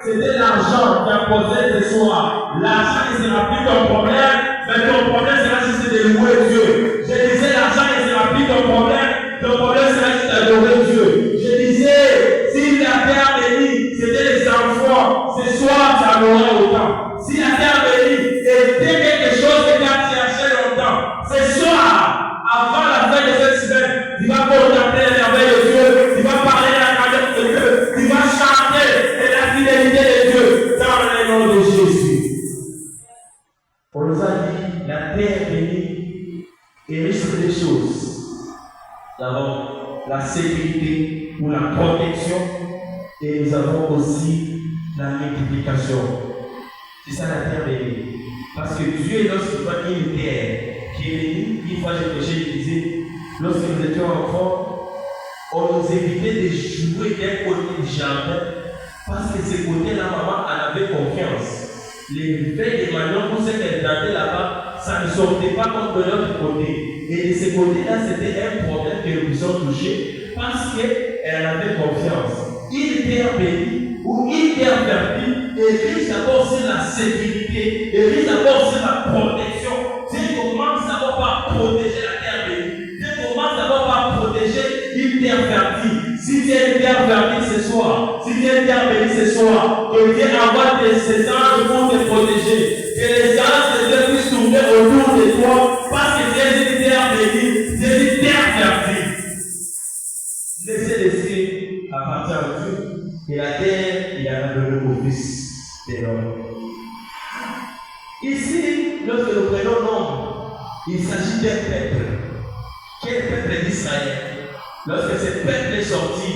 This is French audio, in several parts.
C'était l'argent qui imposait tes soirs. L'argent ne sera plus ton problème, mais ton problème sera juste de louer Dieu. Je disais, l'argent ne sera plus ton problème sera juste d'adorer Dieu. Je disais, si la terre bénie, c'était les enfants, ce soir tu en auras autant. Si la terre bénie était quelque chose que tu as cherché longtemps, ce soir, avant la fin de cette semaine, tu vas contempler les merveilles de Dieu, tu vas parler de la grandeur de Dieu, tu vas chanter de la fidélité de Dieu dans le nom de Jésus. On nous a dit, la terre bénie est riche de choses. Nous avons la sécurité ou la protection et nous avons aussi la multiplication. C'est ça la terre bénie. Parce que Dieu, lorsqu'il voit une terre qui est bénie, une fois j'ai prêché, je disais, lorsque nous étions enfants, on nous évitait de jouer d'un côté du jardin parce que ce côté-là, maman en avait confiance. Les feuilles de Manon, pour ce qu'elle plantait là-bas, ça ne sortait pas comme de l'autre côté. Et de ce côté-là, c'était un problème que nous puissions toucher parce qu'elle avait confiance. Une terre bénie ou une terre fertile est riche d'abord sur la sécurité, est riche d'abord sur la protection. Dieu commence d'abord par protéger la terre bénie. Dieu commence d'abord par protéger une terre fertile. Si tu es une terre fertile ce soir, si tu es une terre bénie ce soir, que Dieu envoie ses anges pour te protéger. Que les anges de Dieu puissent tourner autour de toi parce que tu es une terre bénie, tu es une terre fertile. Laissez appartient à Dieu. Et la terre, il y en a donné au Fils de l'homme. Ici, lorsque nous prenons nombre, il s'agit d'un peuple. Quel peuple d'Israël? Lorsque ce peuple est sorti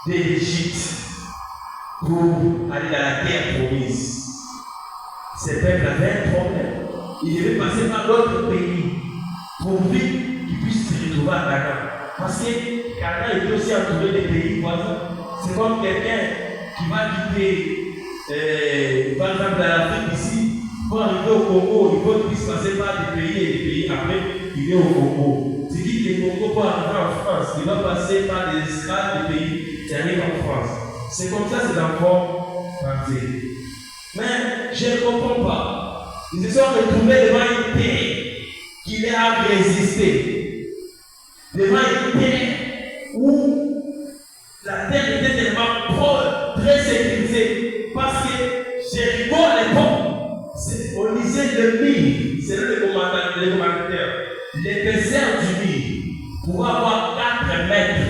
d'Égypte pour aller dans la terre promise, ce peuple avait un problème. Il devait passer par d'autres pays pour qu'il puisse se retrouver à Canaan. Parce que Canaan est aussi entouré des pays voisins. C'est comme quelqu'un qui va quitter, par exemple, l'Afrique ici, pour arriver au Congo, il faut qu'il puisse passer par des pays et des pays. Après, il est au Congo. Tu dis que le Congo pour arriver en France, il va passer par des estrades des pays qui arrivent en France. C'est comme ça, c'est encore pensé. Mais je ne comprends pas. Ils se sont retrouvés devant une terre qui les a résisté. Devant une terre où la terre était tellement très sécurisée. Parce que Jéricho à l'époque, on disait le mur, c'est le commentateur, l'épaisseur du mur pouvait avoir 4 mètres.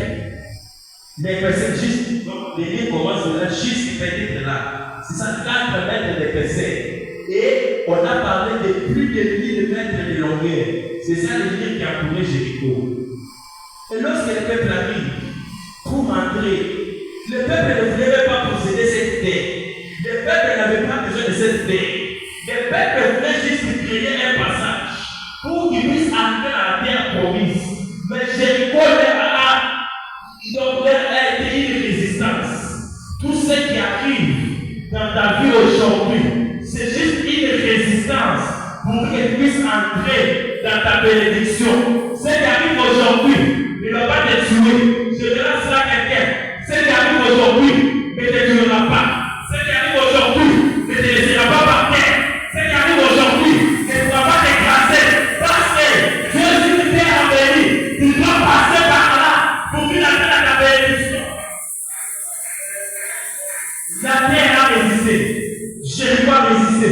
L'épaisseur juste, donc les murs commencent là, juste peut-être là. C'est ça, 4 mètres d'épaisseur. Et on a parlé de plus de 1000 mètres de longueur. C'est ça le mur qui a entouré Jéricho. Et lorsque le peuple arrive pour entrer, le peuple ne voulait même pas posséder cette terre. Le peuple n'avait pas besoin de cette terre. Le peuple voulait juste créer un passage pour qu'il puisse entrer dans la terre promise. Mais Jéricho a été une résistance. Tout ce qui arrive dans ta vie aujourd'hui, c'est juste une résistance pour qu'elle puisse entrer dans ta bénédiction. Ce qui arrive aujourd'hui ne va pas te tuer. Je verrai cela à quelqu'un. Ce qui arrive aujourd'hui ne te tuera pas. Ce qui arrive aujourd'hui ne te laissera pas par terre. Ce qui arrive aujourd'hui ne pourra pas t'écraser. Parce que Dieu, si tu t'es béni, tu dois passer par là pour qu'il atteigne à ta bénédiction. La terre a résisté. Jéricho a résisté.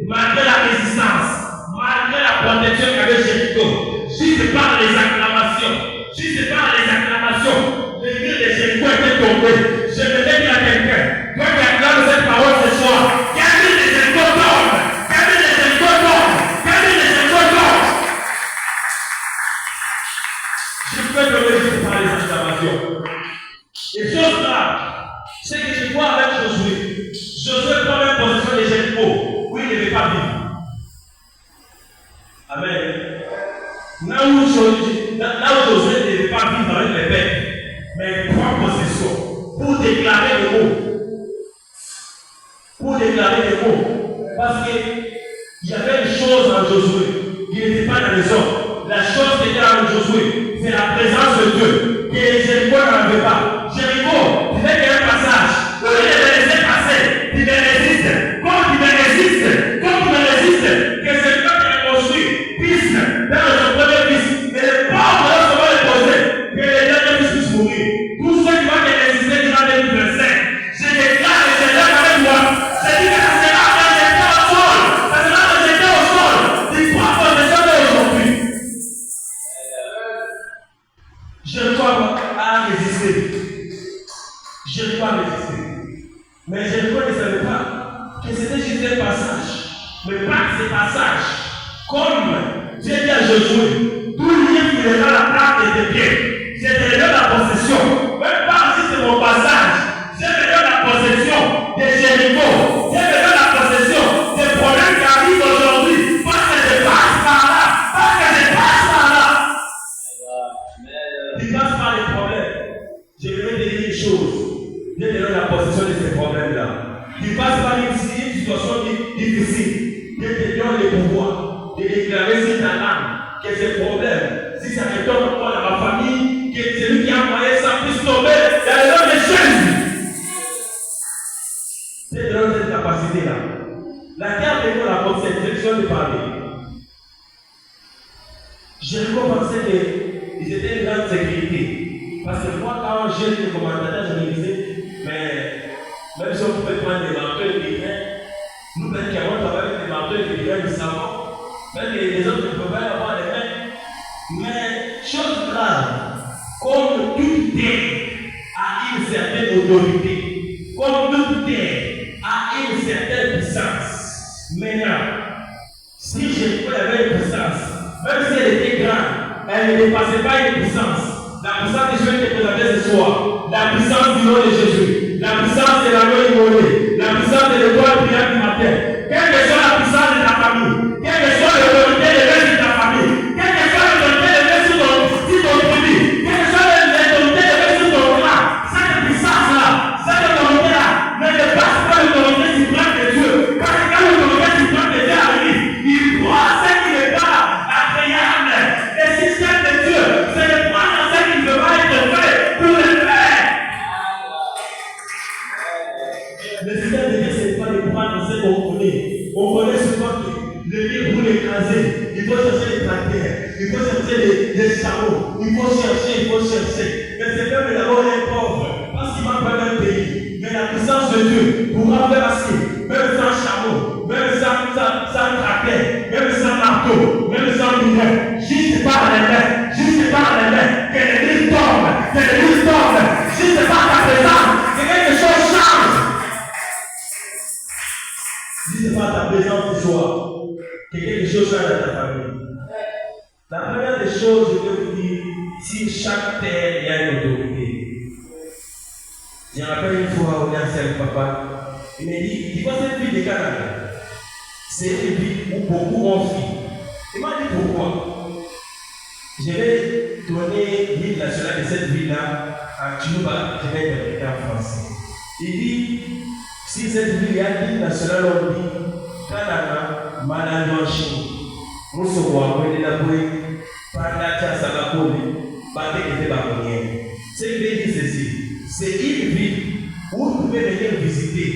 Malgré la résistance, malgré la protection qu'avait Jéricho, juste par les acclamations, le mur de Jéricho était tombé. Je me dis à quelqu'un, toi qui acclames cette parole ce soir, quel mur de Jéricho tombe, quel mur de Jéricho tombe, quel mur de Jéricho tombe. Je peux te réjouir par les acclamations. Et chose là, c'est que je vois avec Josué. Josué prend même possession de Jéricho, où il ne devait pas vivre. Amen. Là où Josué ne devait pas vivre avec les pères, mais il prend possession pour déclarer le mot. Parce qu'il y avait une chose en Josué qui n'était pas dans les hommes. La chose qui était en Josué, c'est la présence de Dieu. Et Jéricho n'en avait pas. Jéricho, tu fais qu'il y a un passage. Au lieu de capacité. Mais Jéricho ne savait pas que c'était juste un passage. Mais par ce passage, comme Dieu dit à Josué, tout lieu qui est dans la place de tes pieds, je te donne la possession. Même pas si c'est mon passage, je te donne la possession de Jéricho. Je te donne la possession des problèmes qui arrivent aujourd'hui. Parce que je passe par là. Parce que je passe par là. Tu passes par les problèmes. Je vais te dire une chose. Je te donne la possession de ces problèmes-là. Tu passes par une situation difficile. Je te donne le pouvoir de déclarer sur ta âme que ces problèmes, si ça retombe encore dans ma famille, que celui qui a envoyé ça puisse tomber dans le nom de Jésus. Je te donne cette capacité-là. La terre de nous, la conception de parler. Jéricho pensait qu'ils étaient une grande sécurité. Parce que moi, quand j'ai le commentateur, je me disais, mais même si on pouvait prendre des marteaux et des grains, nous, peut-être qu'avant, on travaille avec des marteaux et des grains du savon. Peut-être que les autres ne pouvaient avoir les mains. Mais, chose grave, comme toute terre a une certaine autorité, comme toute terre a une certaine puissance. Maintenant, si Jéricho avait une puissance, même si elle était grande, elle ne dépassait pas une puissance. La puissance que je vais te présenter ce soir, la puissance du nom de Jésus, la puissance de la loi immolée, la puissance de l'étoile brillante du matin, quelle que soit la puissance de ta famille, quelle que soit l'autorité de l'œuvre de ta famille, quelle que soit l'autorité de l'œuvre sur ton produit, quelle que soit l'autorité de l'œuvre sur ton clan, cette puissance-là, cette autorité-là, ne dépasse pas l'autorité suprême de Dieu. Parce que quand l'autorité suprême de Dieu arrive, il voit ce qui n'est pas agréable, le système de Dieu, c'est le point dans ce qui ne veut pas être fait pour le faire. Le système de Dieu, ce n'est pas de prendre ce qu'on connaît. On connaît souvent que le livre pour l'écraser, il faut chercher les tracteurs, il faut chercher les chameaux, il faut chercher. Mais c'est même d'abord les pauvres, parce qu'il manque pas d'un pays. Mais la puissance de Dieu pourra faire assez, même sans chameau, même sans tracteur, même sans marteau, même sans lumière, juste par les mains, que l'église tombe, juste par ta présence, que quelque chose change. Si ce n'est pas ta présence ce soir, que quelque chose change dans ta famille. La première des choses, je vais vous dire, si chaque terre y a une autorité. Je me rappelle une fois, on est assis avec papa, il m'a dit, tu vois cette ville de Canada, c'est une ville où beaucoup ont fui. Il m'a dit pourquoi. Je vais donner l'île nationale de cette ville-là à Tuba, je vais interpréter en français. Il dit, si cette ville est l'île nationale, on dit Canada, Malandochi, Moussoua, Wendelaboué, Pandacha, Sabakoli, Baté et Babonien. Ce qui veut dire ceci, c'est une ville où vous pouvez venir visiter,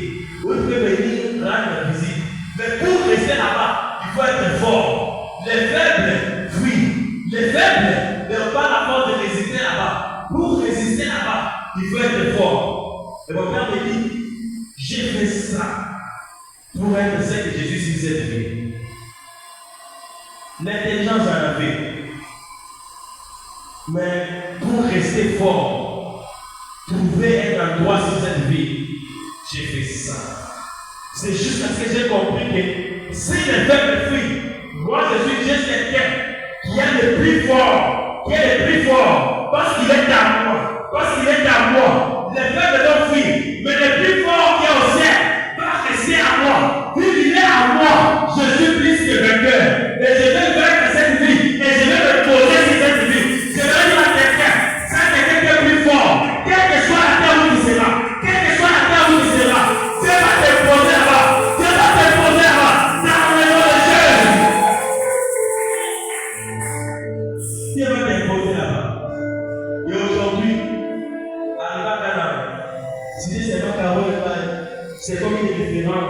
où vous pouvez venir rendre visite. Mais pour rester là-bas, il faut être fort. Les faibles fuient. Les faibles n'ont pas la force de résister là-bas. Pour résister là-bas, il faut être fort. Et mon père me dit, j'ai fait ça pour être ce que Jésus sur cette vie. L'intelligence en avait. Mais pour rester fort, trouver un endroit sur cette vie, j'ai fait ça. C'est juste parce que j'ai compris que si les faibles fuient, moi je suis juste quelqu'un qui est le plus fort, parce qu'il est à moi, Les faibles doivent fuir, mais le plus fort qui est au ciel va rester à moi. Vu qu'il est à moi, je suis plus que vainqueur. Et je vais vaincre cette vie, et je vais me poser sur cette vie. Je vais dire à quelqu'un, c'est quelqu'un qui est plus fort, quelle que soit la terre où tu seras, Dieu va te poser là-bas, dans le nom de Jésus. Dieu va te poser là-bas. Et aujourd'hui, arrivé à Canada, si c'est pas Carole, c'est comme une référence